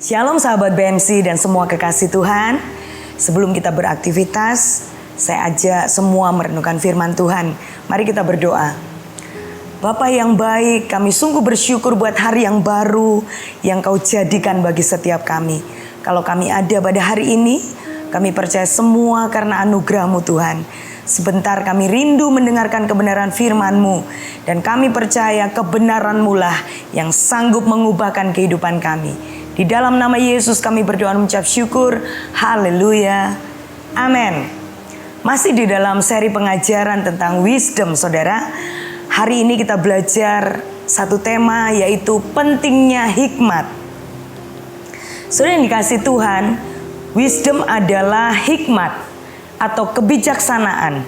Shalom sahabat BMC dan semua kekasih Tuhan. Sebelum kita beraktivitas, saya ajak semua merenungkan firman Tuhan. Mari kita berdoa. Bapa yang baik, kami sungguh bersyukur buat hari yang baru yang Kau jadikan bagi setiap kami. Kalau kami ada pada hari ini, kami percaya semua karena anugerah-Mu Tuhan. Sebentar kami rindu mendengarkan kebenaran firman-Mu. Dan kami percaya kebenaran-Mu lah yang sanggup mengubahkan kehidupan kami. Di dalam nama Yesus kami berdoa mengucap syukur. Haleluya. Amin. Masih di dalam seri pengajaran tentang wisdom, saudara. Hari ini kita belajar satu tema, yaitu pentingnya hikmat. Saudara yang dikasih Tuhan, wisdom adalah hikmat atau kebijaksanaan.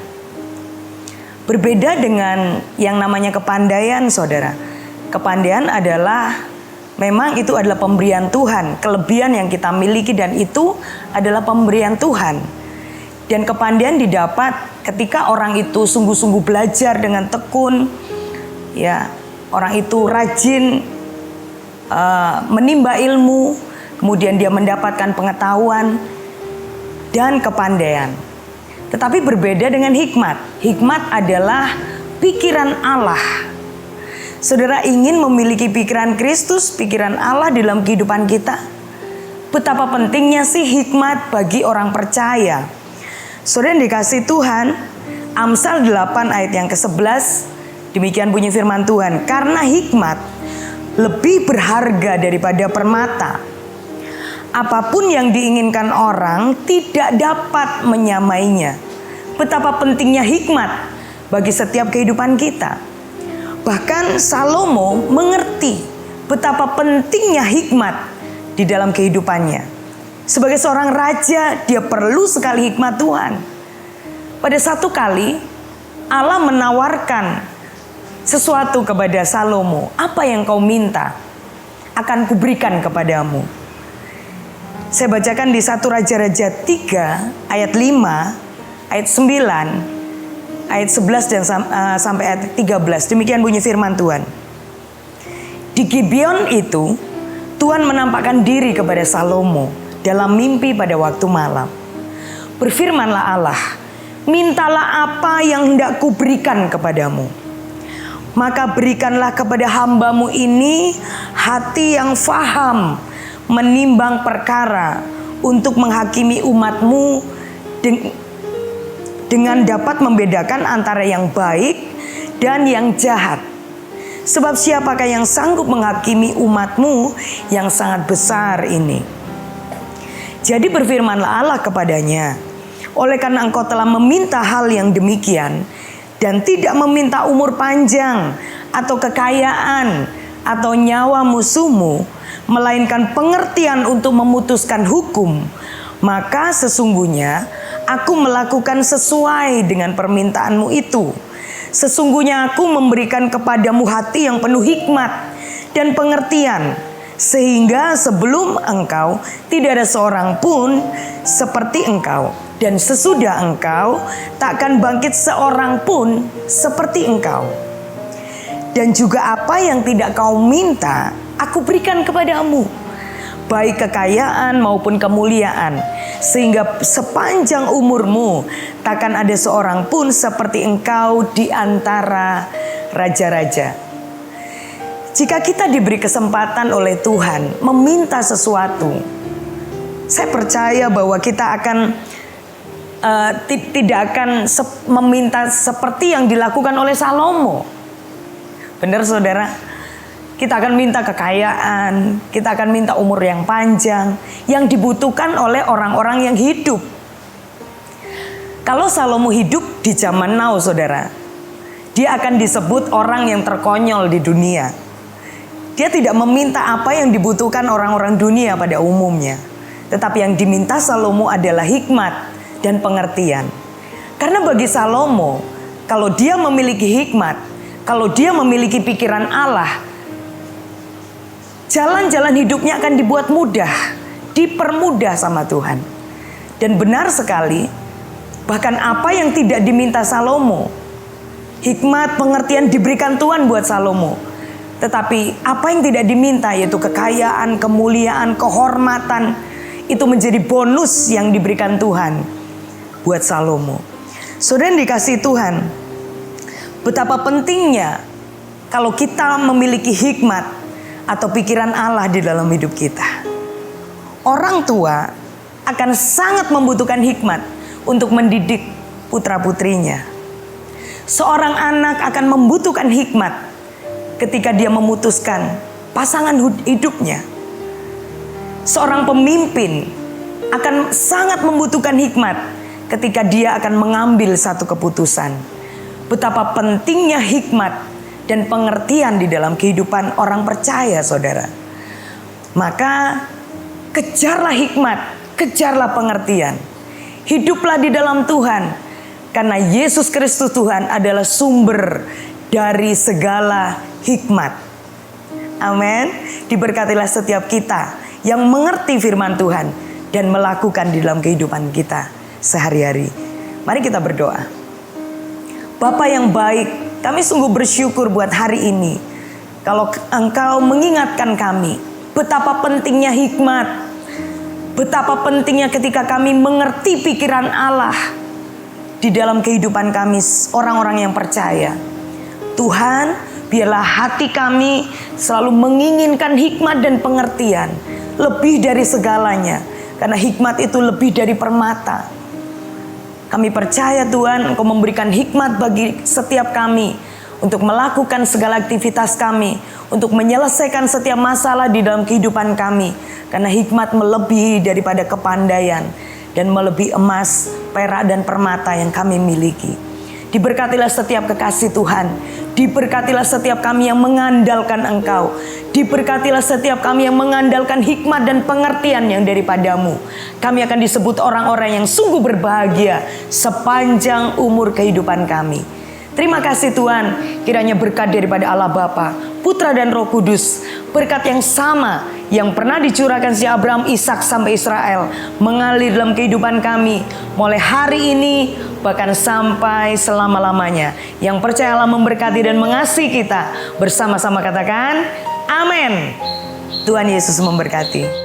Berbeda dengan yang namanya kepandaian, saudara. Kepandaian adalah memang itu adalah pemberian Tuhan, kelebihan yang kita miliki dan itu adalah pemberian Tuhan. Dan kepandaian didapat ketika orang itu sungguh-sungguh belajar dengan tekun, ya, orang itu rajin menimba ilmu, kemudian dia mendapatkan pengetahuan dan kepandaian. Tetapi berbeda dengan hikmat. Hikmat adalah pikiran Allah. Saudara ingin memiliki pikiran Kristus, pikiran Allah dalam kehidupan kita? Betapa pentingnya sih hikmat bagi orang percaya. Saudara yang dikasih Tuhan, Amsal 8 ayat yang ke-11, demikian bunyi firman Tuhan. Karena hikmat lebih berharga daripada permata. Apapun yang diinginkan orang tidak dapat menyamainya. Betapa pentingnya hikmat bagi setiap kehidupan kita. Bahkan Salomo mengerti betapa pentingnya hikmat di dalam kehidupannya. Sebagai seorang raja, dia perlu sekali hikmat Tuhan. Pada satu kali, Allah menawarkan sesuatu kepada Salomo. Apa yang kau minta akan kuberikan kepadamu. Saya bacakan di 1 Raja-Raja 3 ayat 5, ayat 9, ayat 11 dan sampai ayat 13. Demikian bunyi firman Tuhan. Di Gibeon itu Tuhan menampakkan diri kepada Salomo dalam mimpi pada waktu malam. Berfirmanlah Allah, mintalah apa yang hendak kuberikan kepadamu. Maka berikanlah kepada hambamu ini hati yang faham menimbang perkara untuk menghakimi umatmu dengan dapat membedakan antara yang baik dan yang jahat. Sebab siapakah yang sanggup menghakimi umatmu yang sangat besar ini? Jadi berfirmanlah Allah kepadanya, oleh karena engkau telah meminta hal yang demikian dan tidak meminta umur panjang atau kekayaan atau nyawa musuhmu, melainkan pengertian untuk memutuskan hukum, maka sesungguhnya aku melakukan sesuai dengan permintaanmu itu. Sesungguhnya aku memberikan kepadamu hati yang penuh hikmat dan pengertian, sehingga sebelum engkau tidak ada seorang pun seperti engkau, dan sesudah engkau takkan bangkit seorang pun seperti engkau. Dan juga apa yang tidak kau minta, aku berikan kepadamu, baik kekayaan maupun kemuliaan, sehingga sepanjang umurmu takkan ada seorang pun seperti engkau di antara raja-raja. Jika kita diberi kesempatan oleh Tuhan meminta sesuatu, saya percaya bahwa kita akan tidak akan meminta seperti yang dilakukan oleh Salomo. Benar saudara? Kita akan minta kekayaan, kita akan minta umur yang panjang, yang dibutuhkan oleh orang-orang yang hidup. Kalau Salomo hidup di zaman now, saudara, dia akan disebut orang yang terkonyol di dunia. Dia tidak meminta apa yang dibutuhkan orang-orang dunia pada umumnya. Tetapi yang diminta Salomo adalah hikmat dan pengertian. Karena bagi Salomo, kalau dia memiliki hikmat, kalau dia memiliki pikiran Allah, jalan-jalan hidupnya akan dibuat mudah, dipermudah sama Tuhan. Dan benar sekali, bahkan apa yang tidak diminta Salomo, hikmat, pengertian diberikan Tuhan buat Salomo. Tetapi apa yang tidak diminta, yaitu kekayaan, kemuliaan, kehormatan, itu menjadi bonus yang diberikan Tuhan buat Salomo. Saudara yang dikasihi Tuhan, betapa pentingnya kalau kita memiliki hikmat atau pikiran Allah di dalam hidup kita. Orang tua akan sangat membutuhkan hikmat untuk mendidik putra-putrinya. Seorang anak akan membutuhkan hikmat ketika dia memutuskan pasangan hidupnya. Seorang pemimpin akan sangat membutuhkan hikmat ketika dia akan mengambil satu keputusan. Betapa pentingnya hikmat dan pengertian di dalam kehidupan orang percaya, saudara. Maka kejarlah hikmat, kejarlah pengertian. Hiduplah di dalam Tuhan, karena Yesus Kristus Tuhan adalah sumber dari segala hikmat. Amin. Diberkatilah setiap kita yang mengerti firman Tuhan dan melakukan di dalam kehidupan kita sehari-hari. Mari kita berdoa. Bapa yang baik, kami sungguh bersyukur buat hari ini. Kalau Engkau mengingatkan kami betapa pentingnya hikmat, betapa pentingnya ketika kami mengerti pikiran Allah di dalam kehidupan kami orang-orang yang percaya. Tuhan, biarlah hati kami selalu menginginkan hikmat dan pengertian lebih dari segalanya, karena hikmat itu lebih dari permata. Kami percaya Tuhan, Engkau memberikan hikmat bagi setiap kami untuk melakukan segala aktivitas kami, untuk menyelesaikan setiap masalah di dalam kehidupan kami. Karena hikmat melebihi daripada kepandaian dan melebihi emas, perak dan permata yang kami miliki. Diberkatilah setiap kekasih Tuhan. Diberkatilah setiap kami yang mengandalkan Engkau. Diberkatilah setiap kami yang mengandalkan hikmat dan pengertian yang daripadamu. Kami akan disebut orang-orang yang sungguh berbahagia sepanjang umur kehidupan kami. Terima kasih Tuhan, kiranya berkat daripada Allah Bapa, Putra dan Roh Kudus, berkat yang sama yang pernah dicurahkan si Abraham, Ishak sampai Israel, mengalir dalam kehidupan kami mulai hari ini bahkan sampai selama-lamanya. Yang percaya Allah memberkati dan mengasihi kita, bersama-sama katakan amin. Tuhan Yesus memberkati.